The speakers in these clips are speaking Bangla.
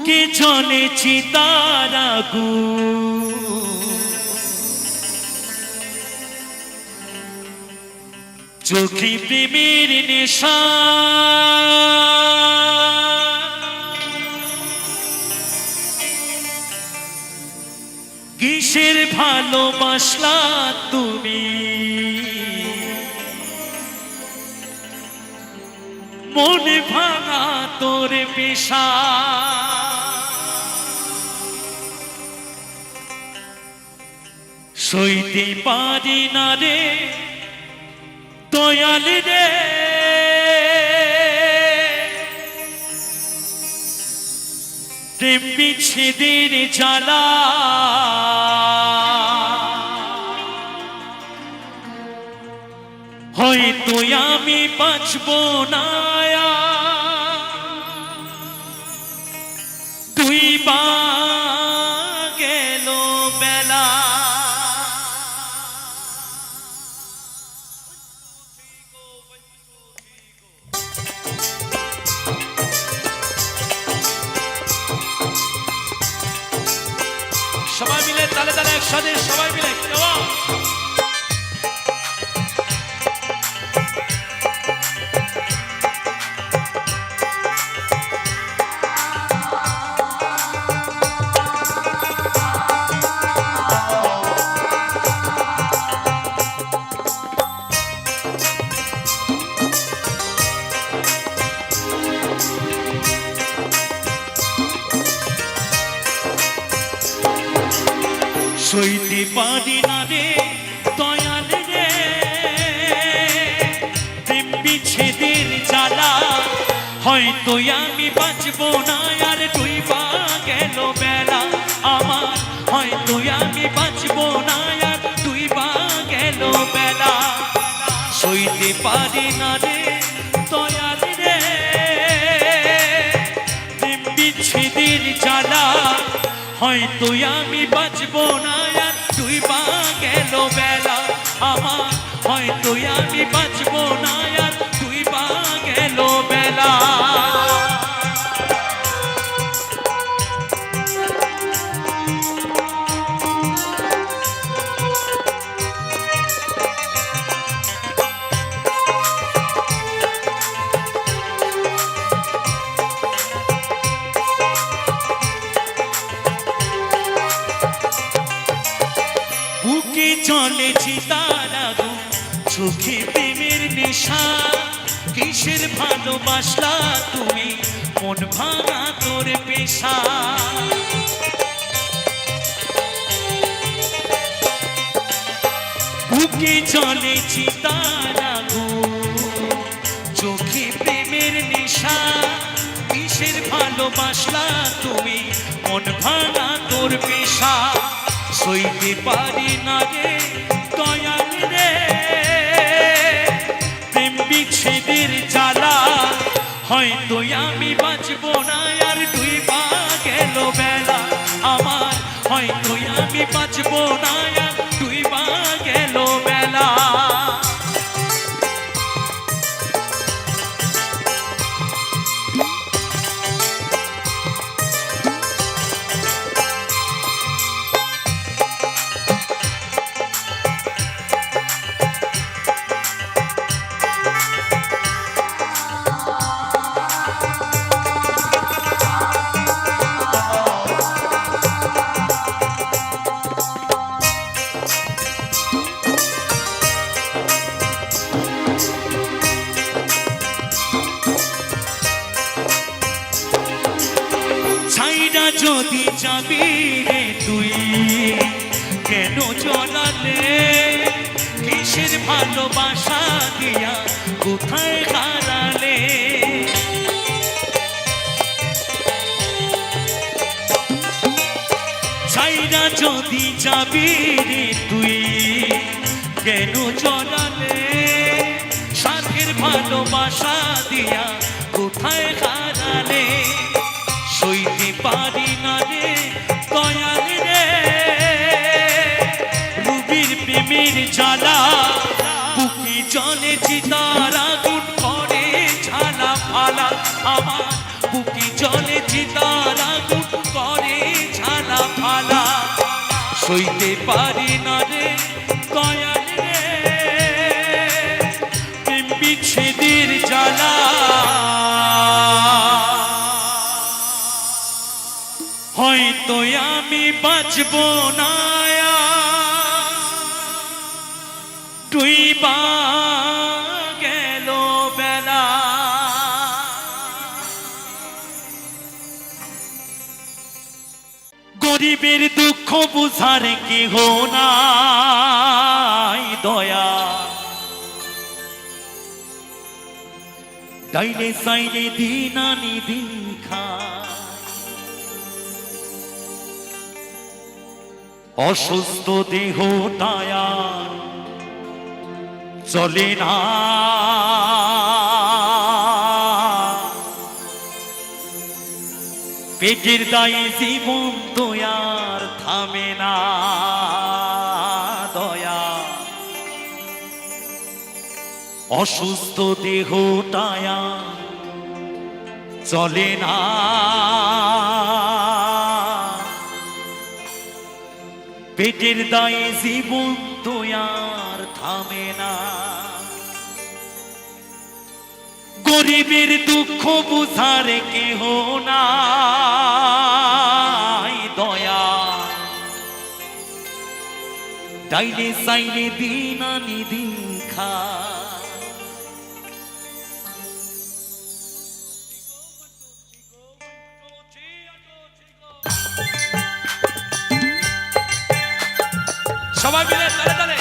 বুকে জ্বলে চিতার আগুন, চোখে প্রেমের নেশা, কিসের ভালোবাসলা তুমি, মন ভাঙা তোর পেশা। সইতে পারি না রে দয়াল রে, প্রেম বিচ্ছেদের জ্বালা, হয়তো আমি বাঁচব না, তুই বা গেল বেলা। সবাই মিলে তালে তালে একসাথে সবাই মিলে সইতে পারি না রে দয়াল রে, প্রেম বিচ্ছেদের জ্বালা, হয়তো আমি বাঁচব না আর ডুইবা গেল বেলা আমার, হয়তো আমি বাঁচব না আর ডুইবা গেল বেলা। সইতে পারি না রে দয়াল রে, প্রেম বিচ্ছেদের জ্বালা, হয়তো আমি বাঁচব না আর ডুইবা গেল বেলা আমার, হয়তো আমি বাঁচব না আর ডুইবা গেল বেলা। বুকে জ্বলে চিতার আগুন, চোখে প্রেমের নেশা, কিসের ভালোবাসলা তুমি, মন ভাঙা তোর পেশা। বুকে জ্বলে চিতার আগুন, চোখে প্রেমের নেশা, কিসের ভালোবাসলা তুমি, মন ভাঙা তোর পেশা। সইতে পারি না রে দয়াল রে, প্রেম বিচ্ছেদের জ্বালা, হয়তো আমি বাঁচব না আর ডুইবা গেল বেলা আমার, হয়তো আমি বাঁচব না আর ডুইবা গেল বেলা। ছাইরা যদি যাবি রে তুই, কেন জ্বলালে, কিসের ভালোবাসা দিয়া কোথায় হারালে। ছাইরা যদি যাবি রে তুই, কেন জ্বলালে, সাথের ভালোবাসা দিয়া কোথায় হারালে। সইতে পারি না রে দয়াল রে, রুবির প্রেমের জ্বালা, বুকে জ্বলে চিতার আগুন করে ঝালা ফালা আমার, বুকে জলে চিতার আগুন করে ঝালা ফালা সইতে পারি না রে দয়াল রে প্রেম বিচ্ছেদের জ্বালা হয়তো আমি বাঁচব না ডুইবা গেল বেলা গরিবের দুঃখ বুঝার কেহ নাই দয়া ডাইলে সাইলে দিন আনি দিন খায় অসুস্থ দেহ টায়ার চলে না পেটের দায়ে জীবন তো আর থামে না দয়া অসুস্থ দেহ টায়ার চলে না পেটের দায়ে জীবন তো আর থামে না গরিবের দুঃখ বুঝার কেহ নাই দয়া ডাইলে সাইলে দিন আনি দিন খায় সবাই মিলে তালে তালে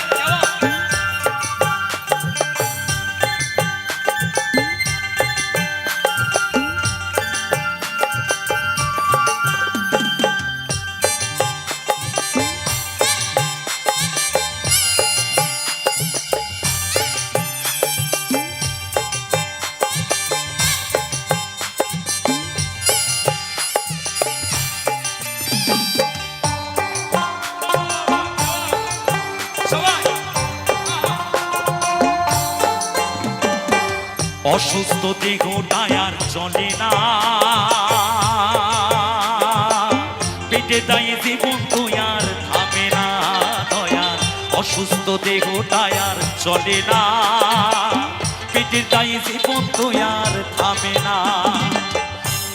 অসুস্থ দেহ টায়ার চলে না পেটে দায়ে জীবন তো আর থামে না দয়ার অসুস্থ দেহ টায়ার চলে না পেটের দায়ে জীবন তো আর থামে না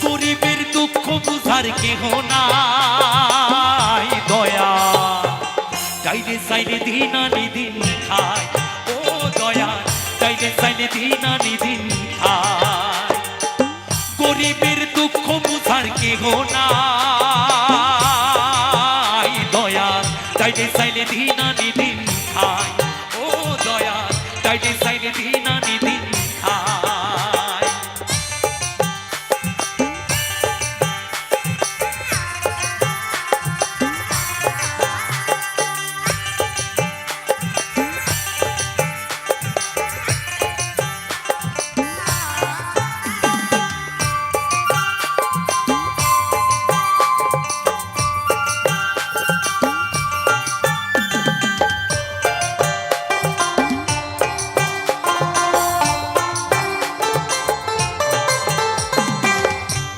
গরিবের দুঃখ বুঝার কেহ নাই দয়া ডাইলে সাইলে দিন আনি দিন খায় ও দয়া ডাইলে সাইলে দিন আনি দিন খায় গরিবের দুঃখ বুঝার কেহ নাই দয়া ডাইলে সাইলে দিন আনি দিন খায় ও দয়া ডাইলে সাইলে দিন আনি দিন খায়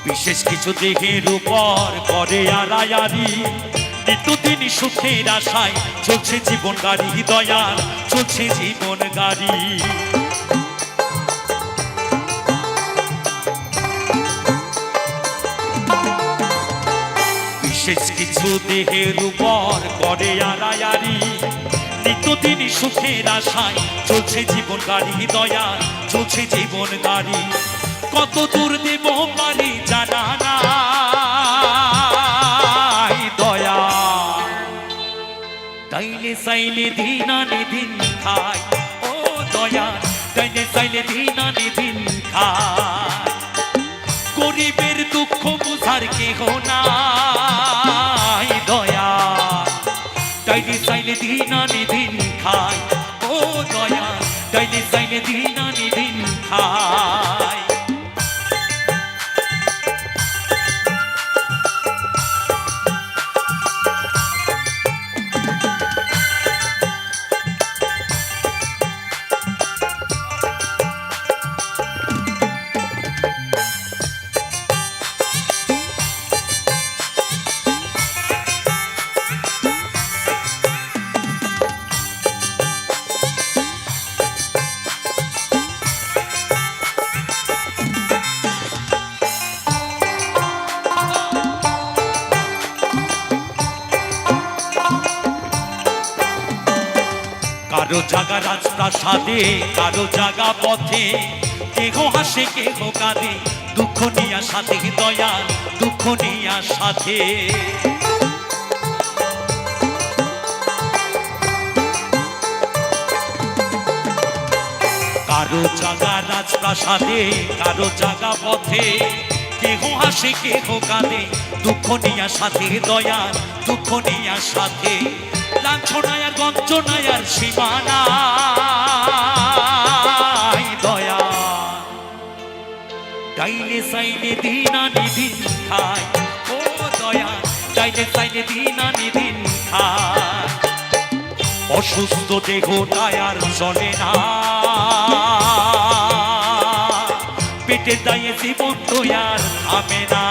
বিশেষ কিছু দেহের উপর করে আড়ায়ারি নিত্যদিন সুখের আশায় চলছে জীবন গাড়ি দয়াল চলছে জীবন গাড়ি বিশেষ কিছু দেহের উপর করে আড়ায়ারি নিত্যদিন সুখের আশায় চলছে জীবন গাড়ি দয়াল চলছে জীবন গাড়ি কত দূর দেব পারি জানা নাই দয়া ডাইলে সাইলে দিন আনি দিন খায় ও দয়া ডাইলে সাইলে দিন আনি দিন খায় গরিবের দুঃখ বুঝার কেহ নাই দয়া ডাইলে সাইলে দিন আনি দিন খায় ও দয়া ডাইলে সাইলে দিন আনি দিন খায় রাজপ্রাসাদে কারো জাগা পথে কেহ হাসে কেহ কাঁদে দুঃখ নিয়া সাথে দয়াল দুঃখ নিয়া সাথে কারো জাগা রাজপ্রাসাদে কারো জাগা পথে কেহ হাসে কেহ কাঁদে দুঃখ নিয়া সাথে দয়াল দুঃখ নিয়া সাথে লাঞ্ছনায় আর গঞ্জনায় আর সীমানা দয়া ডাইলে সাইলে দিন আনি দিন খায় ও দয়া ডাইলে সাইলে দিন আনি দিন খায় অসুস্থ দেহটায় আর চলে না পেটের দায়ে জীবন তো আর থামে না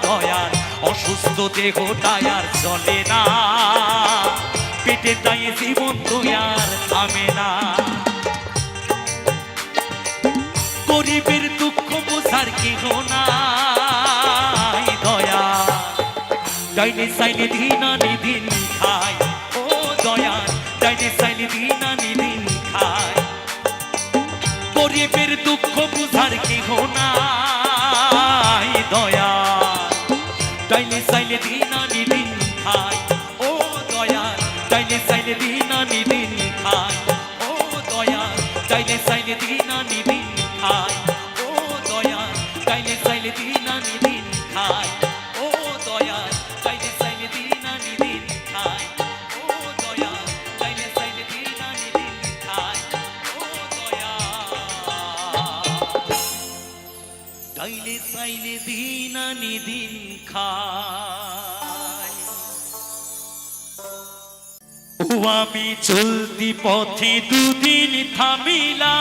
দয়াল অসুস্থ দেহটায় আর চলে না পেটের দায়ে জীবন তো আর থামে না গরিবের দুঃখ বোঝার কেহ নাই দয়া ডাইনে সাইলে দিন আনি দিন খায় ও দয়া ডাইনে সাইলে দিন আনি দিন খায় গরিবের দুঃখ বুঝার কেহ নাই দয়া ডাইনে সাইলে দিন আনি দিন খায় ও দয়া ডাইনে সাইলে দিন আনি দিন খায় ও দয়া ডাইনে সাইলে দিন আনি দিন খায় ও দয়া ডাইনে সাইলে দিন আনি দিন খায় ও দয়া ডাইনে সাইলে দিন আনি দিন খায় ও দয়া ডাইনে সাইলে দিন আনি দিন খায় ও দয়া ডাইনে সাইলে দিন আনি দিন খায় ও আমি চলতি পথে দুদিন থামিলা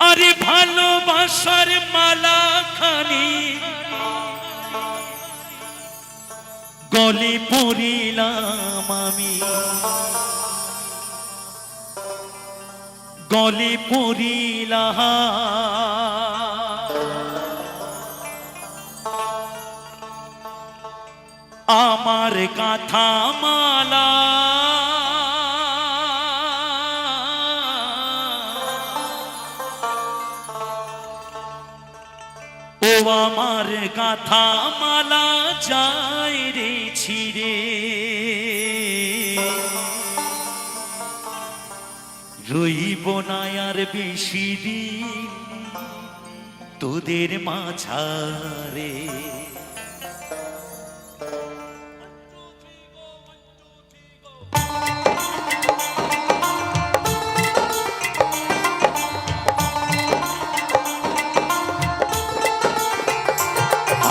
আরে ভালোবাসার মালা খানি গলে পড়িলাম আমি গলে পড়িলাম আমার গাথা মালা ও আমার গাথা মালা যায় রে ছিড়ে রইব না আর বেশি দিন তোদের মাঝারে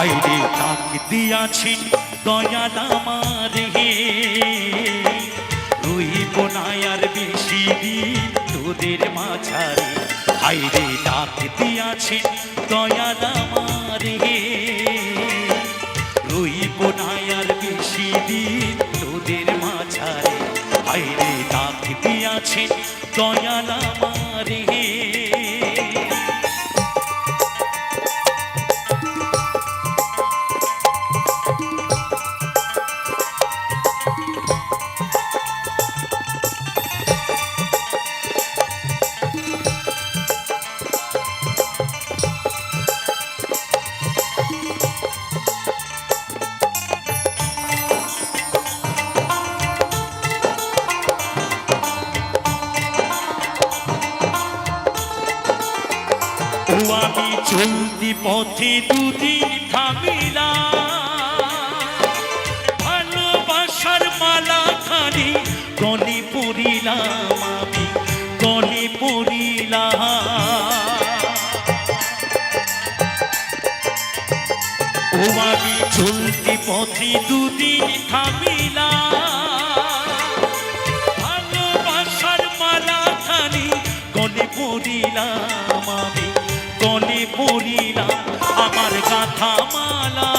আইরে ডাক দিয়াছেন দয়াল আমার হে রইব না আর বেশি দিন তোদের মাঝারে আইরে ডাক দিয়াছেন দয়াল আমার হে রইব না আর বেশি দিন তোদের মাঝারে আইরে ডাক দিয়াছেন দয়াল আমার হে আমি চলতি পথে দুদিন থামিলাম ভালোবাসার মালা খানি গলে পড়িলাম আমি গলে পড়িলাম ও আমি চলতি পথে দুদিন থামিলাম ভালোবাসার মালা খানি গলে পড়িলাম আমি গলে পড়িলাম আমার গাথা মালা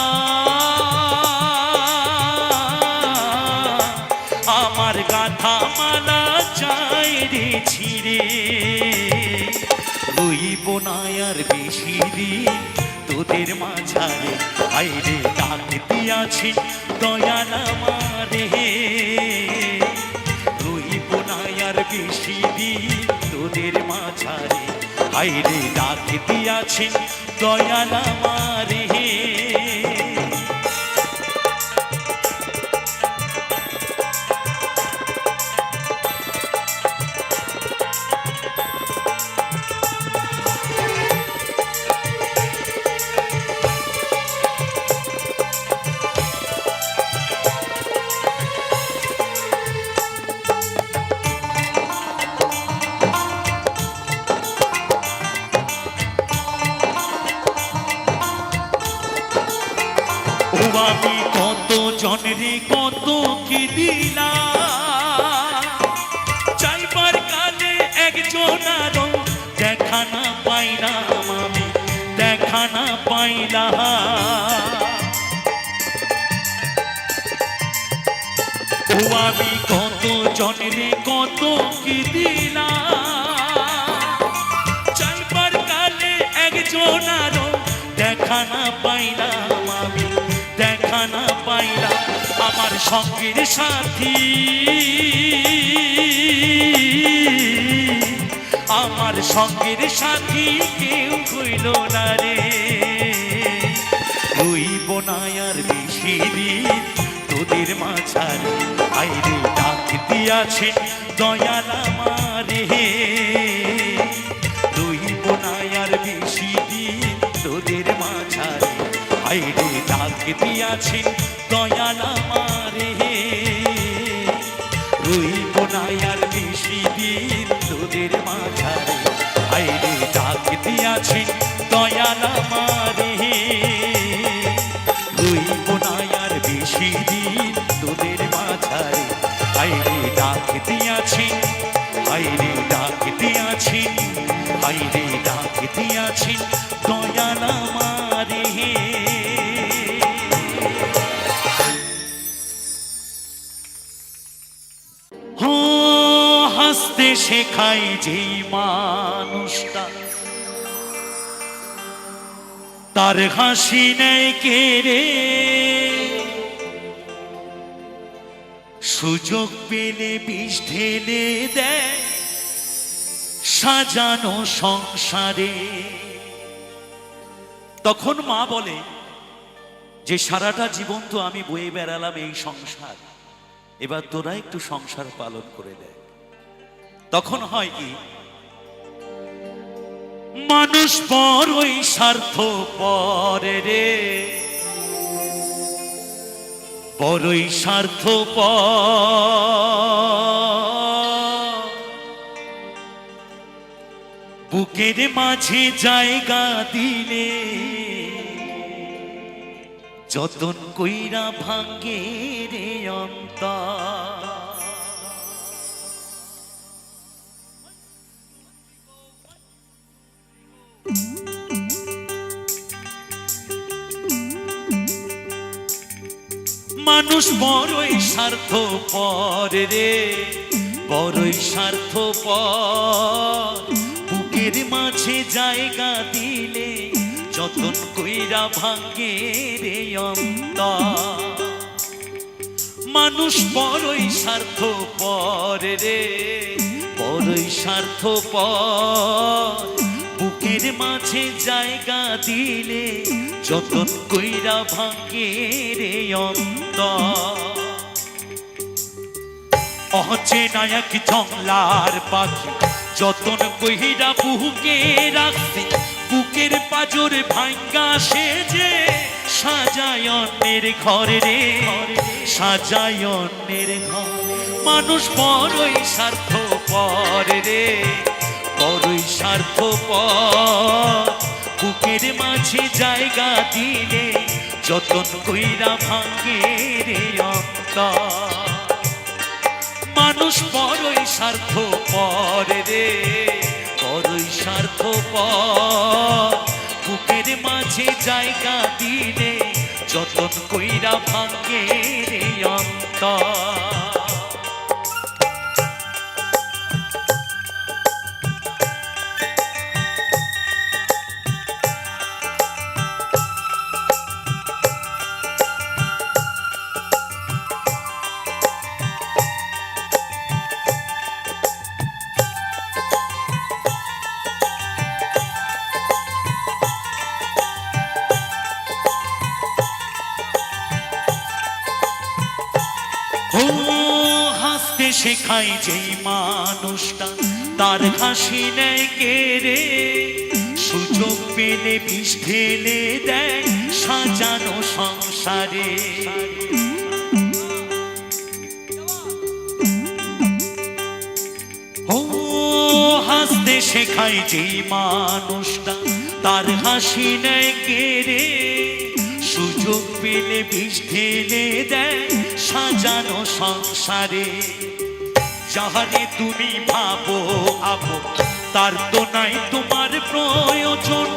আমার গাথা মালা চাই রে ছিড়ে রইব না আর বেশি দিন তোদের মাঝারে আইরে ডাক দিয়াছি দয়াল আমারে, রইব না আর বেশি দিন তোদের মাঝারে, আইরে ডাক দিয়াছি দয়াল আমারে। আমি কত জনরে কত কি দিলাম, চাইবার কালে একজনারও দেখা না পাইলাম, আমি দেখা না পাইলাম। ও আমি কত জনরে কত কি দিলাম, চাইবার কালে একজনারও দেখা না পাইলাম, আমি দেখা না পাইলাম। আমার সঙ্গের সাথী, আমার সঙ্গের সাথী কেউ হইল না রে, রইব না আর বেশি দিন তোদের মাঝারে, আইরে ডাক দিয়াছেন দয়াল আমারে, রইব না আর বেশি দিন তোদের মাঝারে, আইরে ডাক দিয়াছেন দয়াল আমারে, রইব না আর বেশি দিন তোদের মাঝারে, আইরে ডাক দিয়াছেন দয়াল আমারে, রইব না আর বেশি দিন তোদের মাঝারে, আইরে ডাক দিয়াছেন, আইরে ডাক দিয়াছেন, আইরে ডাক দিয়াছেন দয়াল আমারে। হাসতে শেখাই যেই মানুষটা, তার হাসি নেই কেড়ে, সুযোগ পেলে বিষ ঢেলে দেয় সাজানো সংসারে। তখন মা বলে যে সারাটা জীবন তো আমি বয়ে বেড়ালাম এই সংসার, এবার তোরা একটু সংসার পালন করে দেয়। তখন হয় কি, মানুষ বড়ই স্বার্থপর রে, বড়ই স্বার্থপর, বুকের মাঝে জায়গা দিলে যতন কইরা ভাঙ্গে রে অন্তর। মানুষ বড়ই স্বার্থপর রে, বড়ই স্বার্থপর, বুকের মাঝে জায়গা দিলে যতন কইরা ভাঙ্গে রে অন্তর। মানুষ বড়ই স্বার্থপর রে, বড়ই স্বার্থপর, বুকের মাঝে জায়গা দিলে যতন কইরা ভাঙ্গে রে অন্তর। অচেনা এক জংলার পাখি যতন কইরা বুকে রাখছি, বুকের পাজর ভাঙ্গা সেজে সাজায় অন্যের ঘরে রে, সাজায় অন্যের ঘর। মানুষ বড়ই স্বার্থপর রে, বড়ই স্বার্থপর, বুকের মাঝে জায়গা দিলে যতন কইরা ভাঙ্গে রে অন্তর। মানুষ বড়ই স্বার্থপর রে, বড়ই স্বার্থপর, বুকের মাঝে জায়গা দিলে যতন কইরা ভাঙ্গে রে অন্তর। শেখায় যেই মানুষটা তার হাসি নেয় কেড়ে, সুযোগ পেলে বিষ ঢেলে দেয় সাজানো সংসারে। ও হাসতে শেখায় যেই মানুষটা তার হাসি নেয় কেড়ে, সুযোগ পেলে বিষ ঢেলে দেয় সাজানো সংসারে। যাহারে তুমি ভাবো আপন তার তো নাই তোমার প্রয়োজন,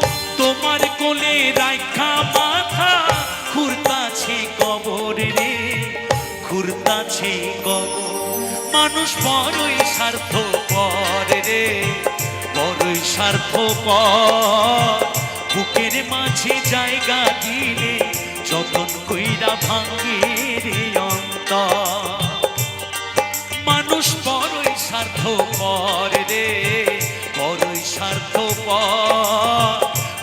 তোমার কোলে রাখা মাথা ঘুরতাছে কবরে রে, ঘুরতাছে কবর। মানুষ বড়ই স্বার্থপর রে, বড়ই স্বার্থপর। বুকের মাঝে জায়গা দিলে যতন কইরা ভাঙে রে অন্তর। মানুষ বড়ই স্বার্থপর রে, বড়ই স্বার্থপর।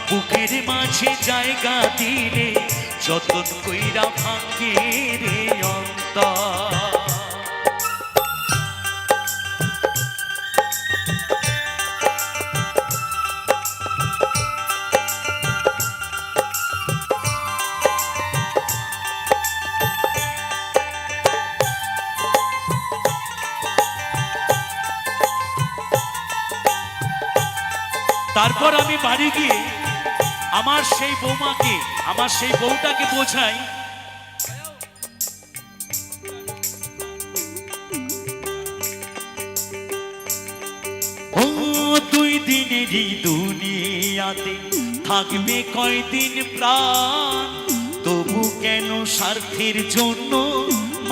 বুকের মাঝে জায়গা দিলে যতন কইরা ভাঙে রে অন্তর। তারপর আমি বাড়ি গিয়ে আমার সেই বৌমাকে, আমার সেই বউটাকে বোঝাই, ও দুই দিনেরই দুনিয়াতে থাকবে কয়দিন প্রাণ, তবু কেন স্বার্থের জন্য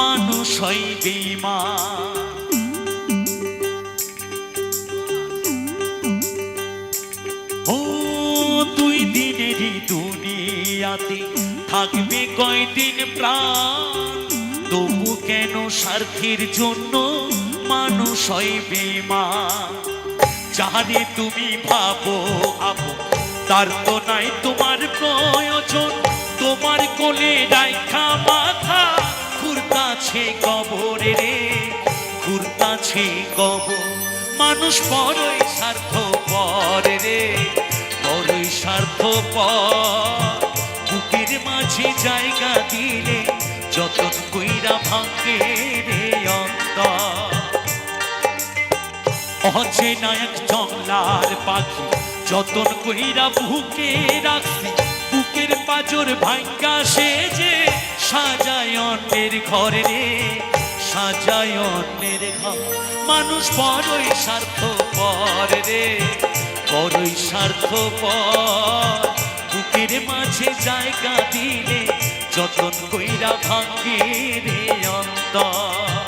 মানুষ হয় বেঈমান। ও দুই দিনেরই দুনিয়াতে থাকবে কয়দিন প্রাণ, তবু কেন স্বার্থের জন্য মানুষ হয় বেঈমান। যাহারে তুমি ভাবো আপন তার তো নাই তোমার প্রয়োজন, তোমার কোলে রাখা মাথা ঘুরতাছে কবরে রে, ঘুরতাছে কবর। মানুষ বড়ই স্বার্থপর রে, বড়ই স্বার্থপর। বুকের মাঝে জায়গা দিলে যতন কইরা ভাঙে রে অন্তর। অচেনা এক জংলার পাখি যতন কইরা বুকে রাখছি, বুকের পাজর ভাঙ্গা সে যে সাজায় অন্যের ঘরে রে, সাজায় অন্যের ঘর। মানুষ বড়ই স্বার্থপর রে, বড়ই স্বার্থপর। বুকের মাঝে জায়গা দিলে যতন কইরা ভাঙে রে অন্তর।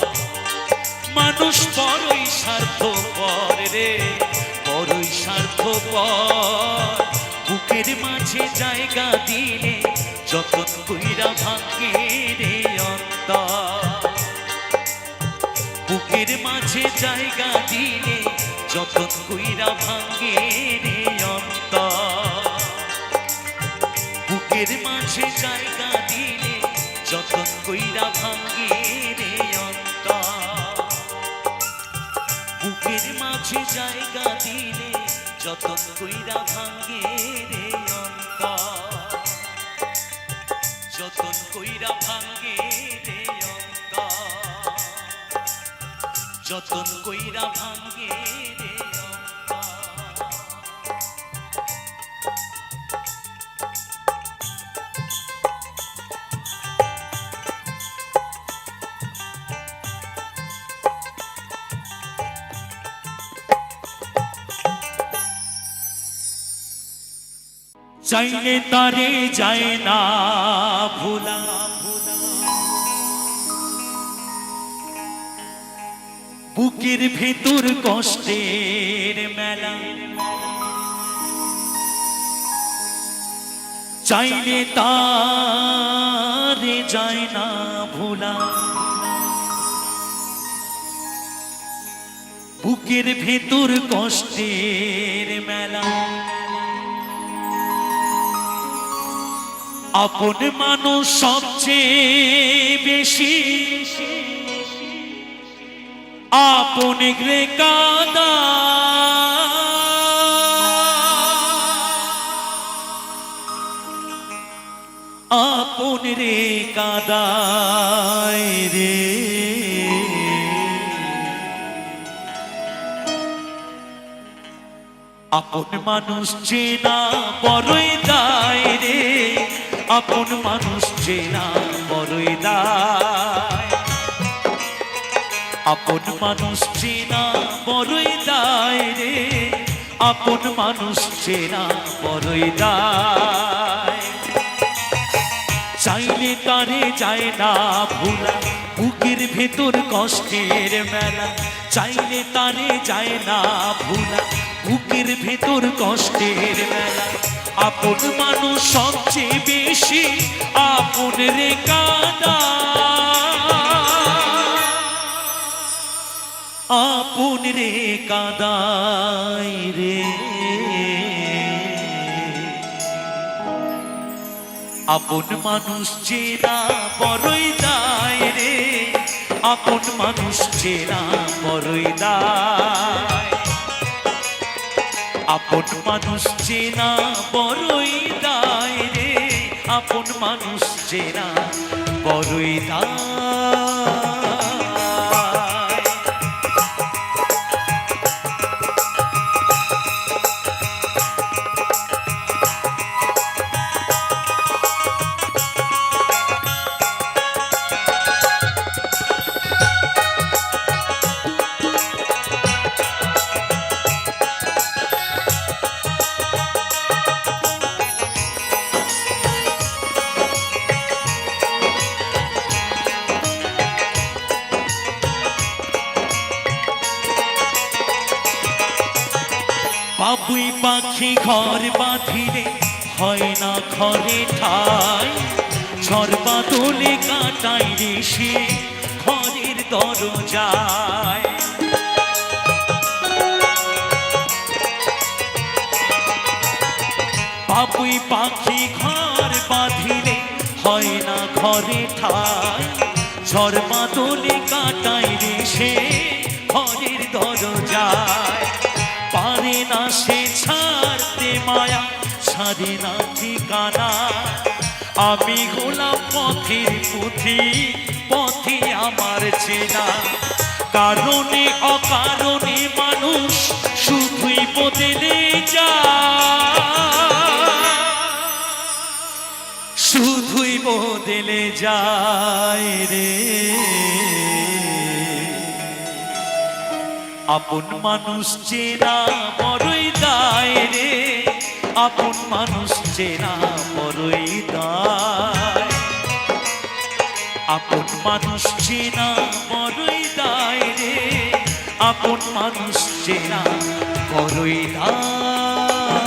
মানুষ বড়ই স্বার্থপর রে, বড়ই স্বার্থপর। বুকের মাঝে জায়গা দিলে যতন কইরা ভাঙে রে অন্তর। বুকের মাঝে জায়গা দিলে যতন কইরা ভাঙে রে অন্তর। বুকের মাঝে জায়গা দিলে যতন কইরা ভাঙে রে অন্তর। বুকের মাঝে জায়গা দিলে যতন কইরা ভাঙে রে অন্তর, যতন কইরা ভাঙে রে অন্তর, যতন কইরা ভাঙে রে অন্তর। চাইলে তারে যায় না ভোলা, বুকের ভেতর কষ্টের মেলা। চাইলে তারে যায় না ভোলা, বুকের ভেতর কষ্টের মেলা। আপন মানুষ সবচেয়ে বেশি আপন রে কাদা আপন রে কাদায় রে আপন মানুষ চেনা বড়ই দায় রে আপন মানুষ চেনা বড়ই দায় আপন মানুষ চেনা বড়ই দায় রে আপন মানুষ চেনা বড়ই দায় চাইলে তারে যায় না ভোলা বুকের ভেতর কষ্টের মেলা চাইলে তারে যায় না ভোলা বুকের ভেতর কষ্টের মেলা আপন মানুষ সবচেয়ে বেশি আপন রে কাদা আপন রে কাদাই রে আপন মানুষ চেনা বড়ই দায় রে আপন মানুষ চেনা বড়ই দায় আপন মানুষ চেনা বড়ই দায় রে আপন মানুষ চেনা বড়ই দায় বাবুই পাখি ঘর বাঁধিলে হয় না ঘরে ঠাই ঝড় বাদলে কাটাই রে সে ঘরের দরজায় বাবুই পাখি ঘর বাঁধিলে হয় না ঘরে ঠাই ঝড় বাদলে কাটাই রে সে ঘরের দরজায় পারে না সে ছাড়তে মায়া ছাড়ে না ঠিকানা আমি গোলাম পথের পুঁথি পথে আমার চেনা কারণে অকারণে মানুষ শুধুই বদলে যায় শুধুই বদলে যায় রে আপন মানুষ চেনা বড়ই দায় রে আপন মানুষ চেনা বড়ই দায় আপন মানুষ চেনা বড়ই দায় রে আপন মানুষ চেনা বড়ই দায়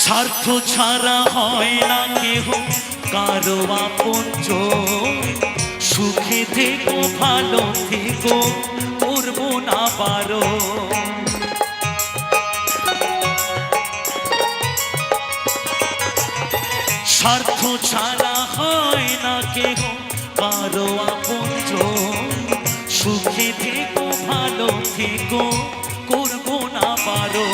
স্বার্থ ছাড়া হয় না কেহ কারো আপনজন সুখে থেকো ভালো থেকো করবো না পারো স্বার্থ ছাড়া হয় না কেহ কারো আপনজন সুখে থেকো ভালো থেকো করবো না পারো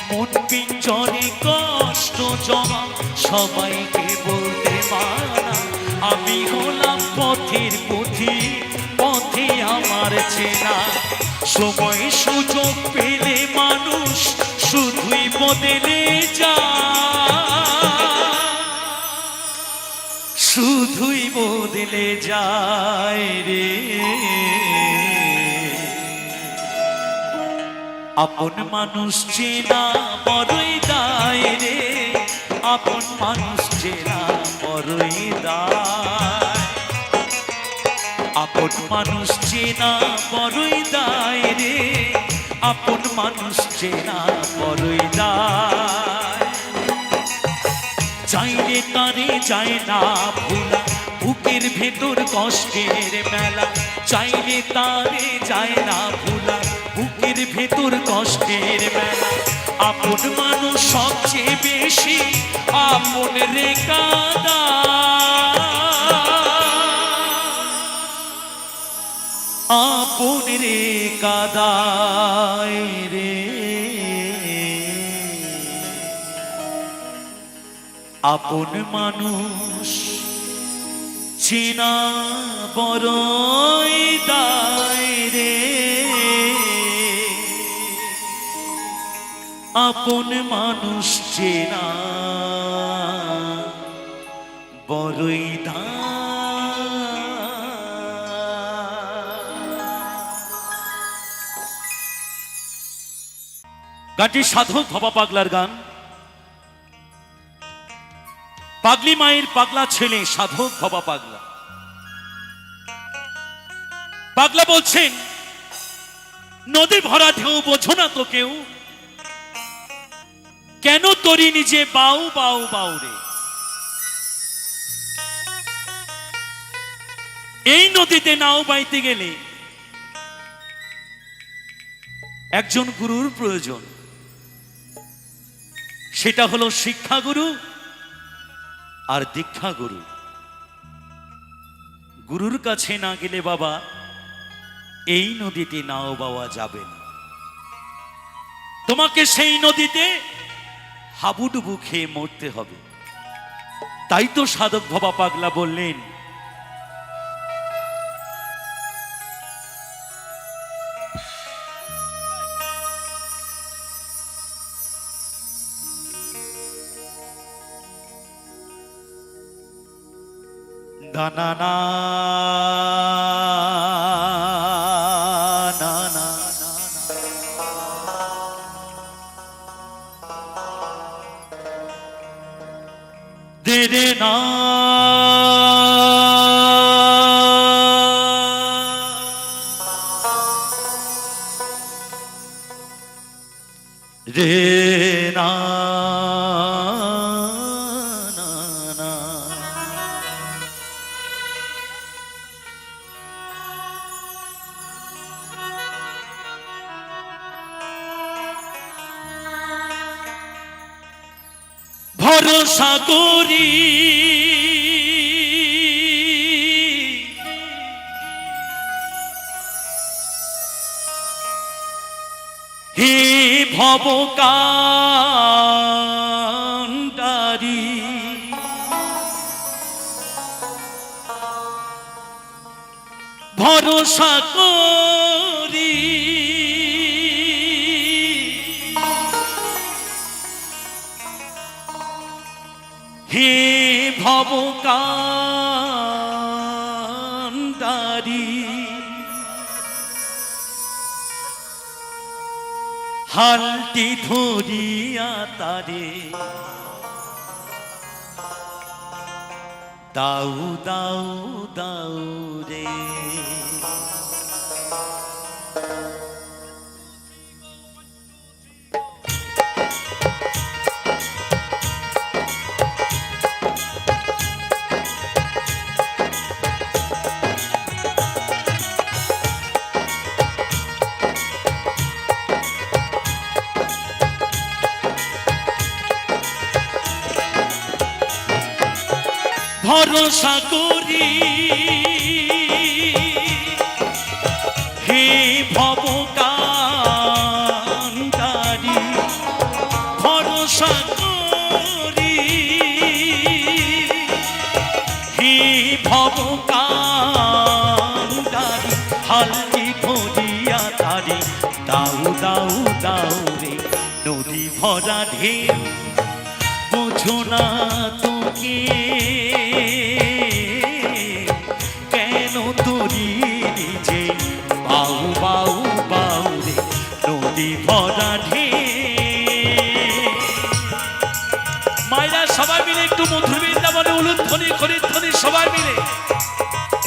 মন পিঞ্জরে কষ্ট জমা সবাইকে বলতে মানা আমি হলাম পথের পুঁথি পথে আমার চেনা সময় সুযোগ পেলে মানুষ শুধুই বদলে যায় শুধুই বদলে যায় রে আপন মানুষ চেনা বড়ই দায় রে, আপন মানুষ চেনা বড়ই দায়, আপন মানুষ চেনা বড়ই দায় রে, আপন মানুষ চেনা বড়ই দায়। চাইলে তারে যায় না ভোলা, বুকের ভেতর কষ্টের মেলা, চাইলে তারে যায় না ভোলা, বুকের ভেতর কষ্টের মেলা। আপন মানুষ সবচেয়ে বেশি আপন রে কাদা, আপন রে কাদায় রে, আপন মানুষ চেনা বড়ই দায় রে, আপন মানুষ চেনা বড়ই দায়। গানটি সাধক ভবা পাগলার গান। পাগলি মায়ের পাগলা ছেলে সাধক ভবা পাগলা। পাগলা বলছেন, নদী ভরা ঢেউ বোঝো না তো কেউ, কেন তরি নিজে বাউ বাউ বাউ রে। এই নদীতে নাও বাইতে গেলে একজন গুরুর প্রয়োজন, সেটা হলো শিক্ষাগুরু আর দীক্ষা গুরু। গুরুর কাছে না গেলে বাবা এই নদীতে নাও বাওয়া যাবে না, তোমাকে সেই নদীতে হাবুডুবু খেয়ে মরতে হবে। তাই তো সাধক ভবা পাগলা বললেন, দানা না না না দে রে না রে না ভরসা করি হে ভবকান্ডারি, ভরসা করি হে ভবকান্ডারি, হালটি ধরিয়া তারে দাউ দাউ দাউ রে। ভরসা করি হে ভবকান্ডারি, ভরসা করি হে ভবকান্ডারি, হালকি ধরিয়া তারি দাউ দাউ দাউ রে। নদী ভরা ঢেউ বোঝো না তোকে, কেন তরি নিজে বাউ বাউ বাউ রে। নদী নদী ভরা ঢেউ। মায়েরা সবাই মিলে একটু মধুর বৃন্দাবনে উলুধ্বনি খরিধ্বনি সবাই মিলে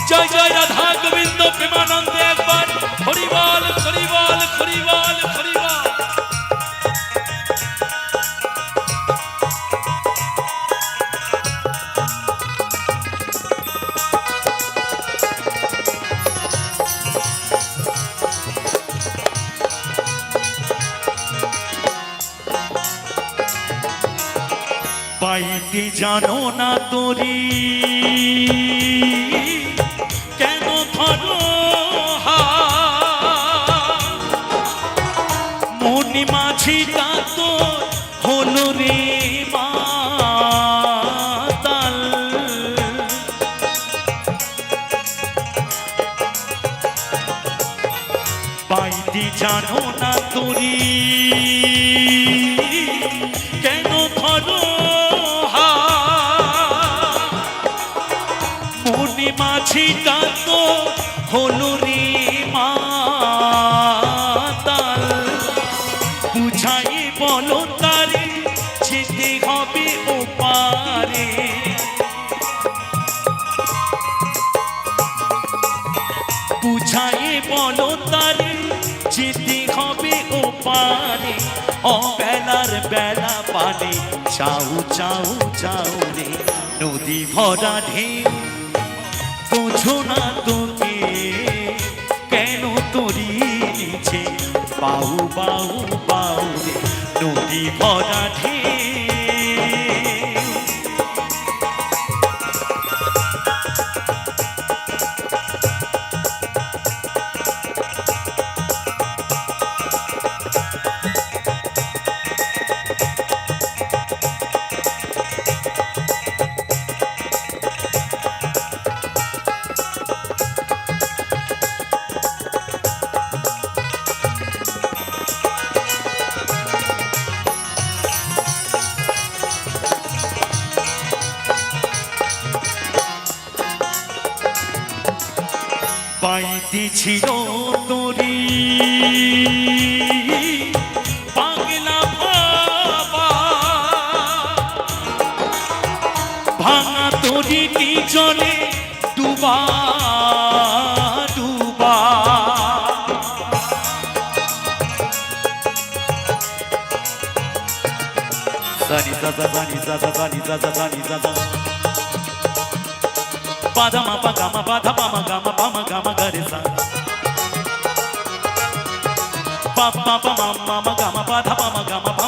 জয় জয় রাধা গোবিন্দ প্রেমানন্দে একবার হরিবল হরিবল হরিবল হরিবল। পাইতে জানো না তোরি কেন ধরো মনি মাঝিটা তো হলো রে মাতাল। পাইতে জানো না তোরি কেন ধরো মনি মাঝিটা তো হলো রে মাতাল। বুঝাই বলো তারে যেতে হবে ওপারে। বুঝাই বলো তারে যেতে হবে ওপারে। অবেলার বেলা পানে চাউ চাউ চাউ রে নদী ভরা ঢেউ। বোঝো না তোকে কেন তোরি নিচে বাউ বাউ বাউ রে নদী ভরা ঢেউ। পাইতে ছিল তোরি পাগলা বাবা ভাঙা তরিটি জলে ডুবা ডুবা। সানি দাদা সানি দাদা সানি দাদা সানি দাদা Pada ma pa ga ma pa tha pa ma ga ga re sa. Pa pa pa ma ga ma pa tha pa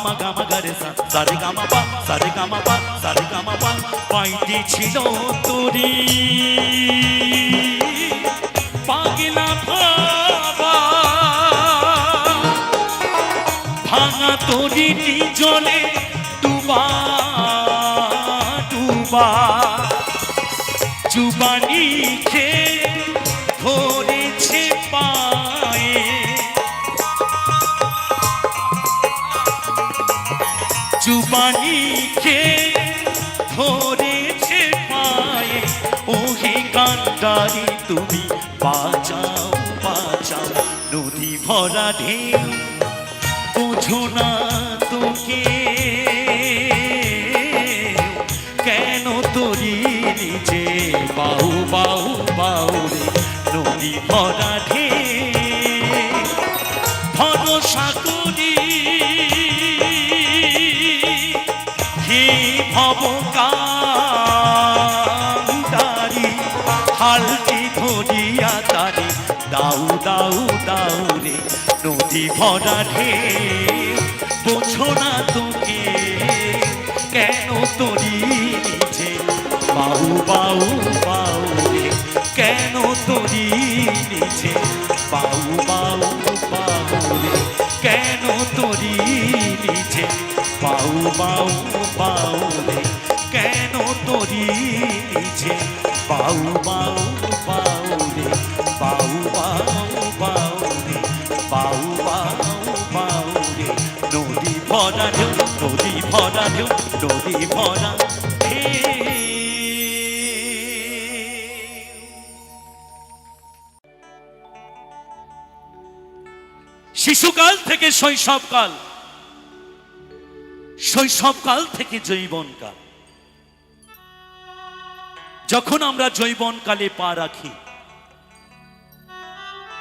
ma ga ga re sa. Sa re ga ma pa sa re ga ma pa sa re ga ma pa. Paite chilo tori pagila baba bhanga tori ti jole duba duba। जुबानी के धरेছে পায়ে जुबानी के ধরেছে পায়ে। ওহে কান্ডারি তুমি বাঁচাও বাঁচাও নদী ভরা ঢেউ। বোঝো না তোকে কেন তোরি নিচে বাউ বাউ বাউ রে নদী ভরা ঢেউ। ভরসা করি হে ভব কান্ডারি হালটি ধরিয়া তারি দাউ দাউ দাউ রে নদী ভরা ঢেউ। বোঝো না তোকে কেন তোরি নিচে বাউ বাউ বাউ রে কেন তোরি নিচে বাউ বাউ বাউ রে কেন তোরি নিচে বাউ বাউ বাউ রে কেন তোরি নিচে বাউ বাউ বাউ রে বাউ বাউ বাউ রে বাউ বাউ বাউ রে নদী ভরা ঢেউ নদী ভরা ঢেউ নদী ভরা শিশুকাল থেকে শৈশবকাল, শৈশবকাল থেকে যৌবনকাল। যখন আমরা যৌবনকালে পা রাখি,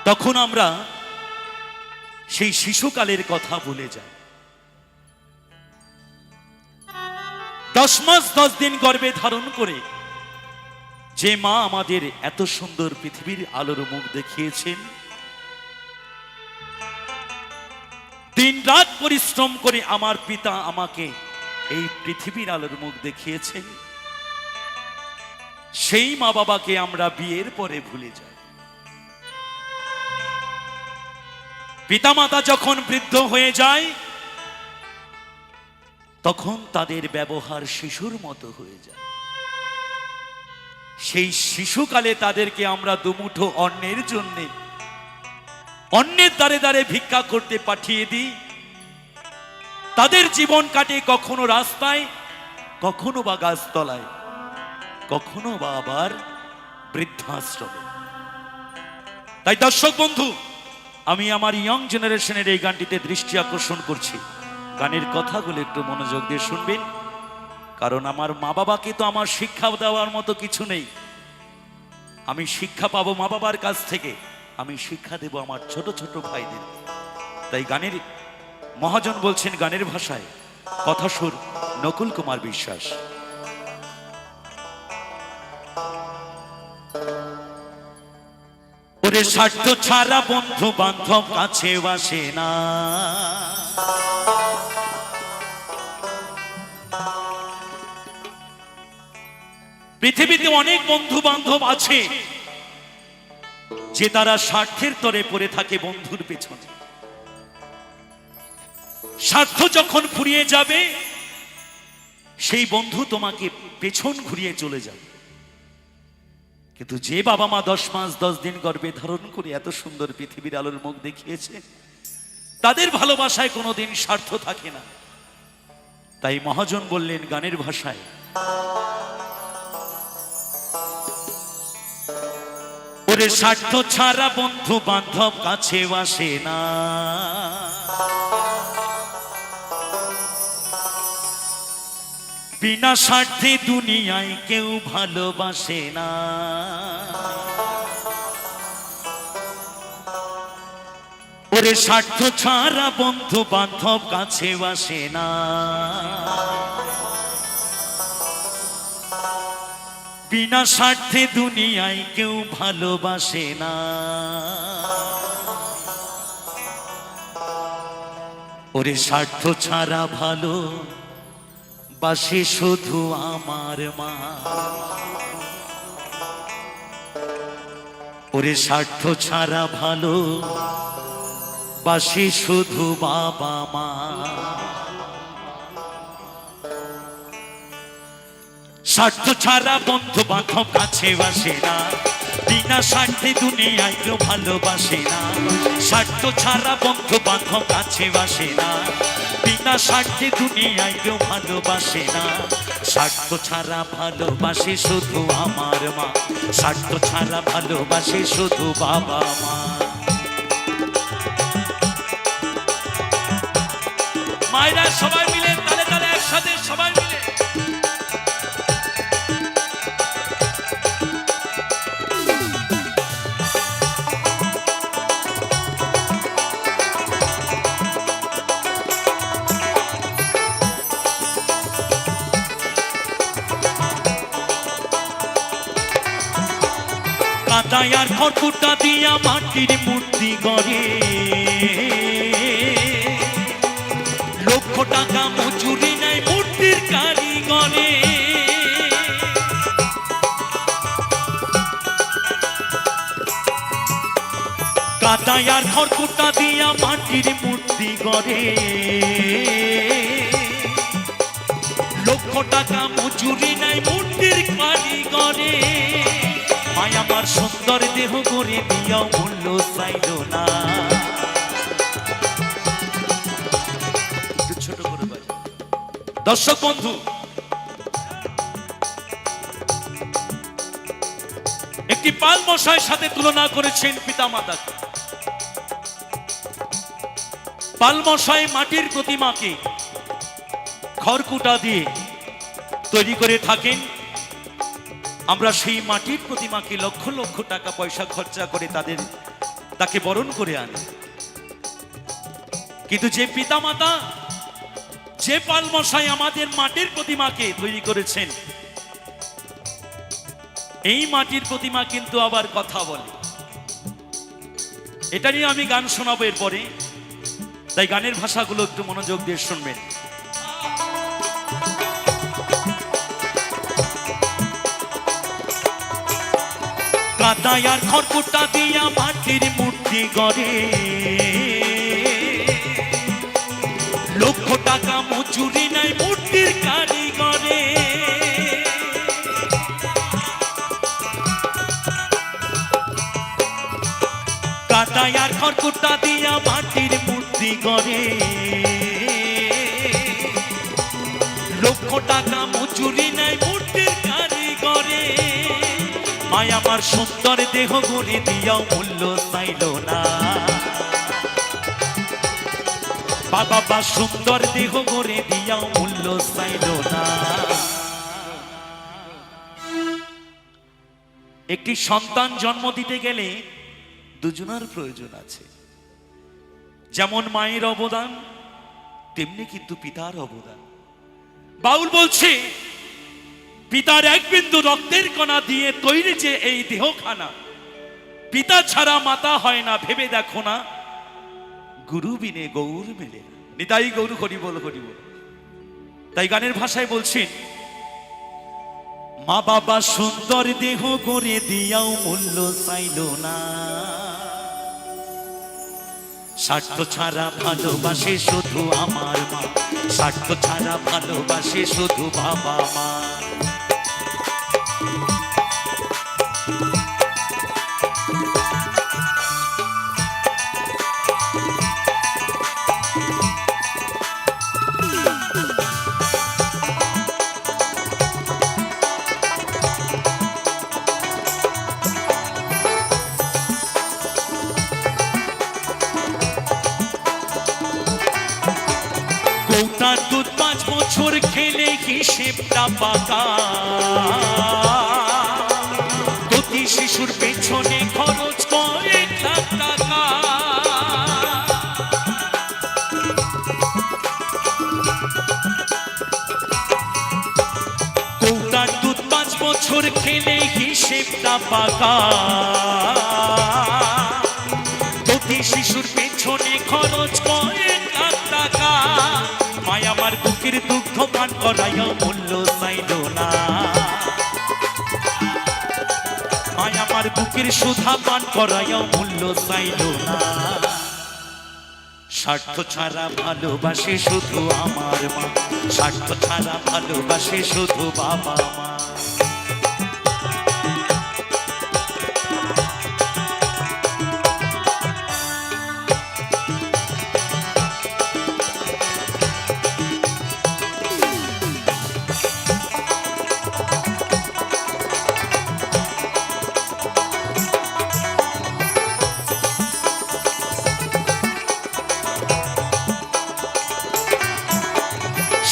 তখন আমরা সেই শিশুকালের কথা ভুলে যাই। 10 মাস 10 দিন গর্ভে ধারণ করে যে মা আমাদের এত সুন্দর পৃথিবীর আলোর মুখ দেখিয়েছেন, দিন রাত পরিশ্রম করে আমার পিতা আমাকে এই পৃথিবীর আলোর মুখ দেখিয়েছেন, সেই মা বাবাকে আমরা বিয়ের পরে ভুলে যাই। পিতামাতা যখন বৃদ্ধ হয়ে যায়, তখন তাদের ব্যবহার শিশুর মতো হয়ে যায়। সেই শিশুকালে তাদেরকে আমরা দুমুঠো অন্নের জন্যে অন্যের দ্বারে দ্বারে ভিক্ষা করতে পাঠিয়ে দিই। তাদের জীবন কাটে কখনো রাস্তায়, কখনো বা গাছতলায়, কখনো বা আবার বৃদ্ধাশ্রমে। তাই দর্শক বন্ধু, আমি আমার ইয়ং জেনারেশনের এই গানটিতে দৃষ্টি আকর্ষণ করছি। গানের কথাগুলো একটু মনোযোগ দিয়ে শুনবেন, কারণ আমার মা বাবাকে তো আমার শিক্ষা দেওয়ার মতো কিছু নেই। আমি শিক্ষা পাবো মা বাবার কাছ থেকে, আমি শিক্ষা দেব আমার ছোট ছোট ভাইদের। তাই গানের মহাজন বলছেন গানের ভাষায়, কথা সুর নকুল কুমার বিশ্বাস। ওরে স্বার্থ ছাড়া বন্ধু বান্ধব কাছে আসে না, পৃথিবীতে অনেক বন্ধু বান্ধব আছে যে তারা স্বার্থের তরে পড়ে থাকে বন্ধুর পেছনে। স্বার্থ যখন ফুরিয়ে যাবে, সেই বন্ধু তোমাকে পেছন ঘুরিয়ে চলে যাবে। কিন্তু যে বাবা মা 10 মাস 10 দিন গর্ভে ধারণ করে এত সুন্দর পৃথিবীর আলোর মুখ দেখিয়েছে, তাদের ভালোবাসায় কোনোদিন স্বার্থ থাকে না। তাই মহাজন বললেন গানের ভাষায়, ওরে স্বার্থ ছাড়া বন্ধু বান্ধব কাছে আসে না, বিনা স্বার্থে দুনিয়ায় কেউ ভালোবাসে না। ওরে স্বার্থ ছাড়া বন্ধু বান্ধব কাছে আসে না, বিনা স্বার্থে দুনিয়ায় কেউ ভালোবাসে না। ওরে স্বার্থ ছাড়া ভালো বাসে শুধু আমার মা, ওরে স্বার্থ ছাড়া ভালো বাসে শুধু বাবা মা। স্বার্থ ছাড়া বন্ধু বান্ধব কাছে আসে না, বিনা স্বার্থে দুনিয়ায় কেউ ভালোবাসে না। স্বার্থ ছাড়া বন্ধু বান্ধব কাছে আসে না, বিনা স্বার্থে দুনিয়ায় কেউ ভালোবাসে না। স্বার্থ ছাড়া ভালোবাসে শুধু আমার মা, স্বার্থ ছাড়া ভালোবাসে শুধু বাবা মা। মায়েরা সবাই মিলে তালে তালে একসাথে সবাই মিলে কাদায় আর খড়কুটা দিয়া মাটির মূর্তি গড়ে, লক্ষ টাকা মজুরি নাই মূর্তির কারিগরে। কাদায় আর খড়কুটা দিয়া মাটির মূর্তি গড়ে, লক্ষ টাকা মজুরি নাই মূর্তির কারিগরে। মায়া আমার সুন্দর দেহ করে দিয়াও মূল্য চাইল না। ছোট করে দর্শক বন্ধু, একটি পাল মশাইয়ের সাথে তুলনা করেছেন পিতা মাতাকে। পালমশাই মাটির প্রতিমাকে খড়কুটা দিয়ে তৈরি করে থাকেন। আমরা সেই মাটির প্রতিমাকে লক্ষ লক্ষ টাকা পয়সা খরচা করে তাকে বরণ করে আনি। কিন্তু যে পিতামাতা, যে পালমশাই আমাদের মাটির প্রতিমাকে তৈরি করেছেন, এই মাটির প্রতিমা কিন্তু আবার কথা বলে। এটা নিয়ে আমি গান শোনাবো এরপরে, তাই গানের ভাষাগুলো একটু মনোযোগ দিয়ে শুনবেন। কাদায় আর খড়কুটা দিয়া মাটির মূর্তি গড়ে, লক্ষ টাকা মজুরি নাই মূর্তির কারিগরে। কাদায় আর খড়কুটা দিয়া মাটির মূর্তি গড়ে, লক্ষ টাকা মজুরি নাই মূর্তির কারিগরে। মায় আমার সুন্দর দেহ গড়ে দিয়াও মূল্য চাইল না, বাবা সুন্দর দেহ গড়ে দিয়াও মূল্য চাইল না। একটি সন্তান জন্ম দিতে গেলে দুজনের প্রয়োজন আছে। যেমন মায়ের অবদান, তেমনি কিন্তু পিতার অবদান। বাউল বলছে, পিতার এক বিন্দু রক্তের কণা দিয়ে তৈরি যে এই দেহখানা, পিতা ছাড়া মাতা হয় না, ভেবে দেখো না গুরু বিনে গৌর মেলে। নিতাই গৌর হরি বল হরি বল। তাই গানের ভাষায় বলছেন, মা বাবা সুন্দর দেহ গড়ে দিয়াও মূল্য চাইল না, স্বার্থ ছাড়া ভালোবাসে শুধু আমার মা, স্বার্থ ছাড়া ভালোবাসে শুধু বাবা মা। কৌটার দুধ 5 বছর খেলে হিসেবটা পাকা, প্রতি শিশুর পেছনে খরচ করে 1 লাখ টাকা। কৌটার দুধ 5 বছর খেলে হিসেবটা পাকা, প্রতি শিশুর পেছনে খরচ করে 1 লাখ টাকা। মায় আমার বুকের দুগ্ধ পান করাইয়া মূল্য চাইল না, মায় আমার বুকের সুধা পান করাইয়া মূল্য চাইল না। স্বার্থ ছাড়া ভালোবাসে শুধু আমার মা, স্বার্থ ছাড়া ভালোবাসে শুধু বাবা মা।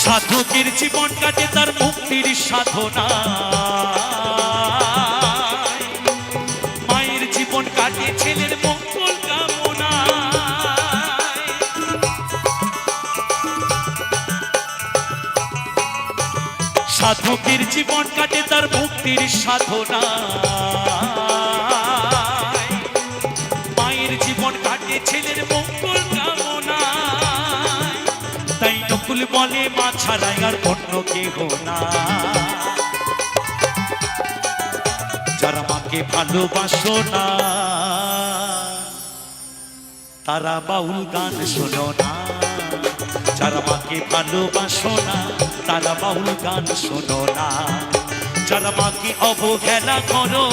সাধকের জীবন কাটে তার মুক্তির সাধনা, মায়ের জীবন কাটে ছেলের মঙ্গল কামনা। সাধকের জীবন কাটে তার মুক্তির সাধনা, মায়ের জীবন কাটে ছেলের মঙ্গল কামনা। তাই নকুল বলে মা ছাড়াই আর অন্য কেহ না, যারা মাকে ভালোবাসো না তারা বাউল গান শোনো না, যারা মাকে ভালোবাসো না তারা বাউল গান শোনো না। যারা মাকে অবহেলা করো,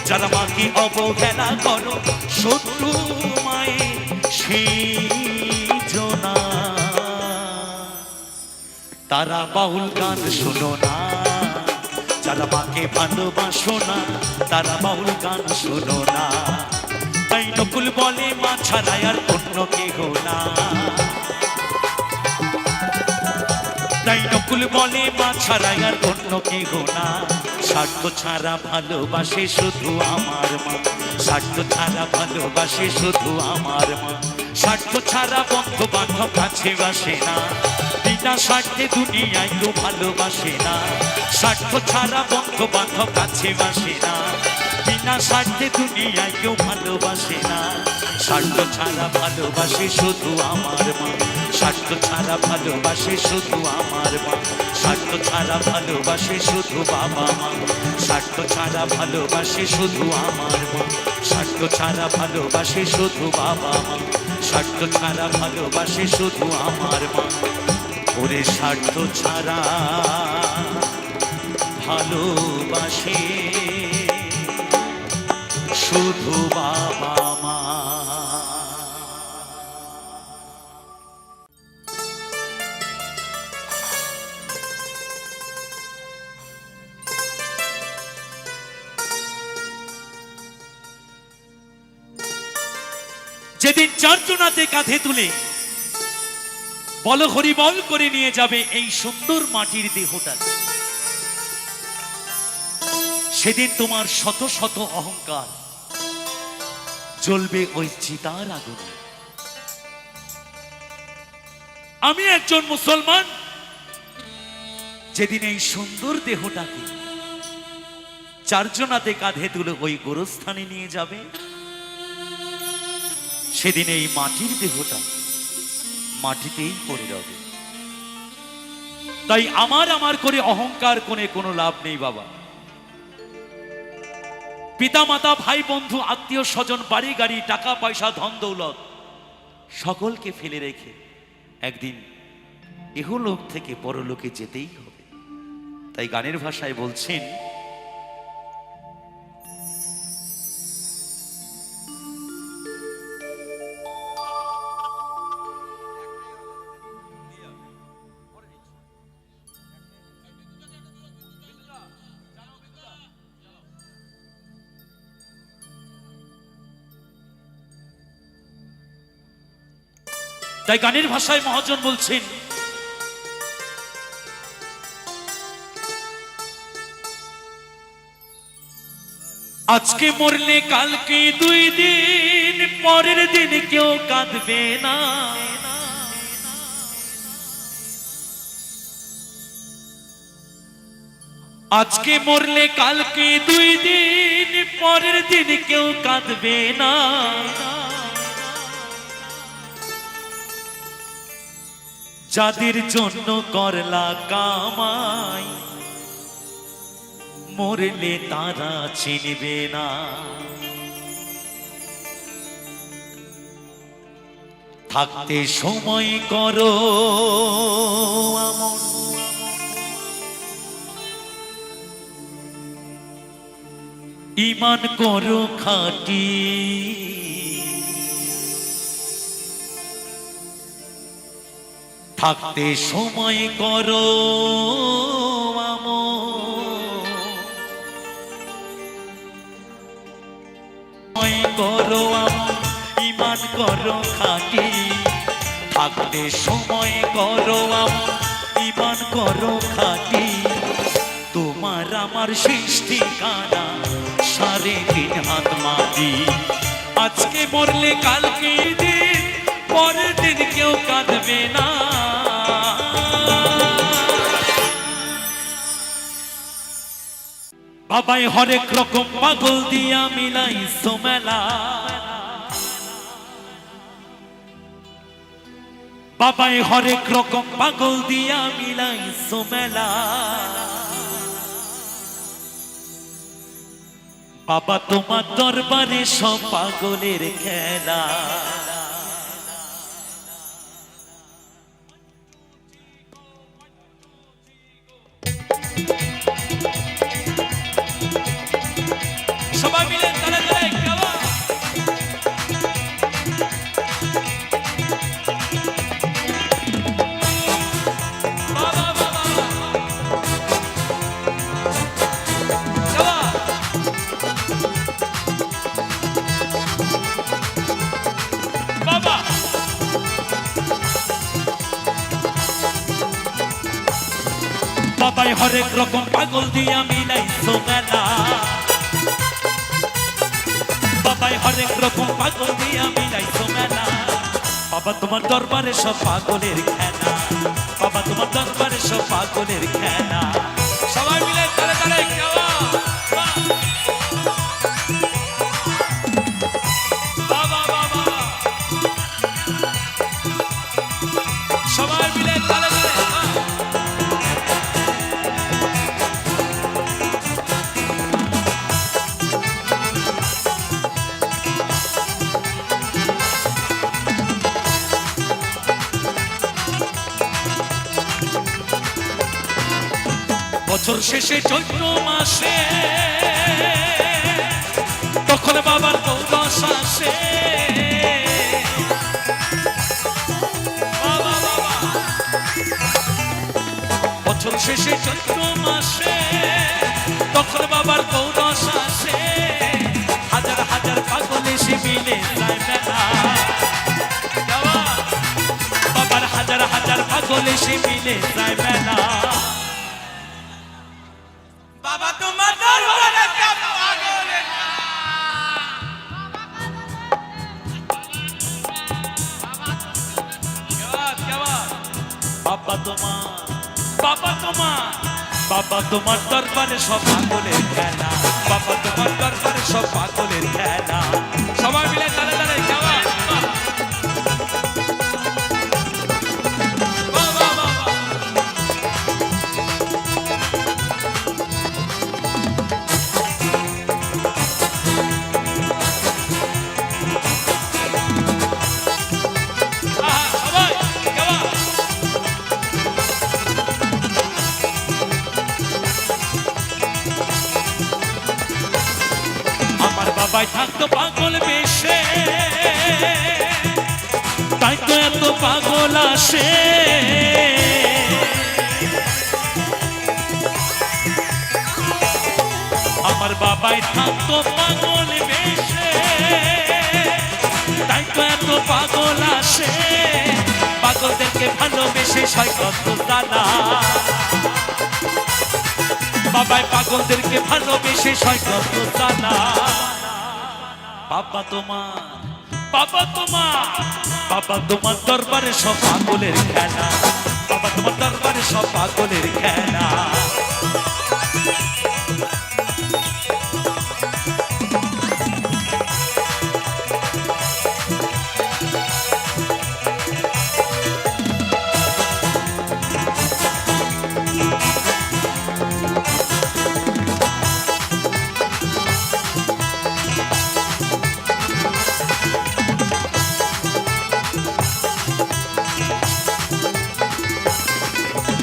যারা মাকে অবহেলা করো, শত্রু মায়ে সেজনা, তারা বাউল গান শোনো না। যারা মাকে ভালোবাসো না তারা বাউল গান শোনো না, বলে মা ছাড়া আর অন্য কেহ না, তাই নকুল বলে মা ছাড়া আর অন্য কেহ না। স্বার্থ ছাড়া ভালোবাসে শুধু আমার মা, স্বার্থ ছাড়া ভালোবাসে শুধু আমার মা। স্বার্থ ছাড়া বন্ধু বান্ধব কাছে বাসে না, বিনা স্বার্থে দুনিয়ায় কেউ ভালোবাসে না। স্বার্থ ছাড়া বন্ধু বান্ধব কাছে বাসে না, বিনা স্বার্থে দুনিয়ায় কেউ ভালোবাসে না। স্বার্থ ছাড়া ভালোবাসে শুধু আমার মা, স্বার্থ ছাড়া ভালোবাসে শুধু আমার মা। স্বার্থ ছাড়া ভালোবাসে শুধু বাবা মা, স্বার্থ ছাড়া ভালোবাসে শুধু আমার মা। স্বার্থ ছাড়া ভালোবাসে শুধু বাবা মা, স্বার্থ ছাড়া ভালোবাসে শুধু আমার মা। ওরে স্বার্থ ছাড়া ভালোবাসে শুধু বাবা মা। যেদিন চারজনাতে কাঁধে তুলে বল হরিবল করে নিয়ে যাবে এই সুন্দর মাটির দেহটা, সেদিন তোমার শত শত অহংকার জ্বলবে ওই চিতার আগুনে। আমি একজন মুসলমান, যেদিন এই সুন্দর দেহটাকে চারজনাতে কাঁধে তুলে ওই গোরস্থানে নিয়ে যাবে, সেদিন এই মাটির দেহটা মাটিতেই পড়ে যাবে। তাই আমার আমার করে অহংকার করে কোনো লাভ নেই বাবা। পিতা মাতা ভাই বন্ধু আত্মীয় স্বজন বাড়ি গাড়ি টাকা পয়সা ধন দৌলত সকলকে ফেলে রেখে একদিন ইহলোক থেকে পরলোকে যেতেই হবে। তাই গানের ভাষায় বলছেন, তাই গানের ভাষায় মহাজন বলছেন, আজকে মরলে কালকে 2 দিন, পরের দিন কেউ কাঁদবে না। আজকে মরলে কালকে 2 দিন, পরের দিন কেউ কাঁদবে না। যাদের জন্য করলা কামাই, মরলে তারা চিনবে না। থাকতে সময় করো আমন, ঈমান করো খাঁটি। থাকতে সময় করো করো ঈমান করো খাঁটি। থাকতে সময় করো ঈমান করো খাঁটি। তোমার আমার শেষ ঠিকানা 3.5 হাত মাটি। আজকে মরলে কালকে দিন, পরের দিন কেউ কাঁদবে না। বাবাই হরেক রকম পাগল দিয়া মিলাইছো মেলা। বাবাই হরেক রকম পাগল দিয়া মিলাইছো মেলা। বাবা তোমার দরবারে সব পাগলের খেলা। সবাই মিলে তারা তারা গাওয়া। বাবা বাবা গাওয়া। বাবাই হরেক রকম পাগল দিয়া মিলাইছো মেলা, বাবাই হরেক রকম পাগল দিয়া মিলাইছো মেলা। বাবা তোমার দরবারে সব পাগলের খেলা, বাবা তোমার দরবারে সব পাগলের খেলা। সবাই মিলে তালে তালে গাওয়া। বাবা বাবা সবাই মিলে তালে তালে। বছর শেষে চৈত্র মাসে তখন বাবার দৌলস আসে, বছর শেষে চৈত্র মাসে তখন বাবার দৌলস আসে। হাজার হাজার পাগল এসে মিলে যায় মেলা, বাবার হাজার হাজার পাগল এসে মিলে যায় মেলা। বাবা তোমার দরবারে সব পাগলের বাবা তোমার, বাবা তোমার, বাবা তোমার দরবারে সব পাগলের খেলা, বাবা তোমার দরবারে সব পাগলের খেলা। সবাই মিলে তালে তালে যাওয়া। বাবা বাবা সবাই যাওয়া। আমার বাবাই থাকতো পাগল বেশে, তাই তো এত পাগল আসে। আমার বাবাই থাকতো পাগল বেশে, তাই তো এত পাগল আসে। পাগলদেরকে ভালোবেসে সয় কত জ্বালা, বাবাই পাগলদেরকে ভালোবেসে সয় কত জ্বালা। বাবা তোমার, বাবা তোমার, বাবা তোমার দরবারে সব পাগলের খেলা, বাবা তোমার দরবারে সব পাগলের খেলা।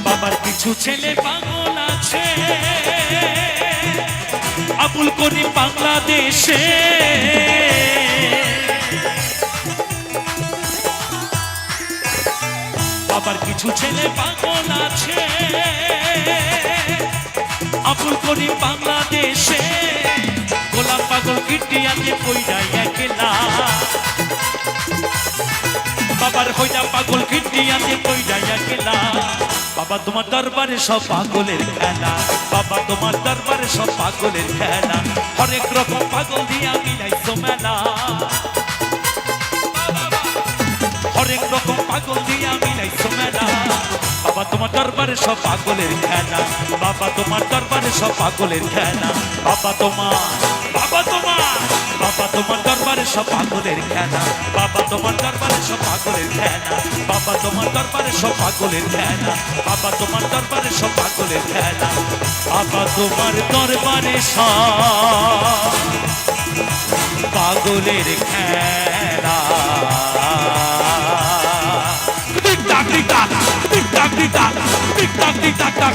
বাবার কিছু ছেলে পাগল আছে, আবুল করিম বাংলাদেশে। বাবার কিছু ছেলে পাগল আছে, আবুল করিম বাংলাদেশে। গোলাম পাগল কিটিয়াতে কইরা একলা, বাবার হইয়া পাগল কিটিয়াতে কইরা একলা। বাবা তোমার দরবারে সব পাগলের খেলা, বাবা তোমার দরবারে সব পাগলের খেলা। হরেক রকম পাগল দিয়া মিলাইছো মেলা, হরেক রকম পাগল দিয়া মিলাইছো মেলা। বাবা তোমার দরবারে সব পাগলের খেলা, বাবা তোমার দরবারে সব পাগলের খেলা। বাবা তোমার, বাবা তোমার, বাবা তোমার দরবারে সব পাগলের খেলা, বাবা তোমার দরবারে সব পাগলের খেলা। বাবা তোমার দরবারে সব পাগলের খেলা, বাবা তোমার দরবারে সব পাগলের খেলা। বাবা তোমার দরবারে সব পাগলের খেলা। টিক টাক টিক টাক টিক টাক টিক টাক টিক টাক টিক টাক।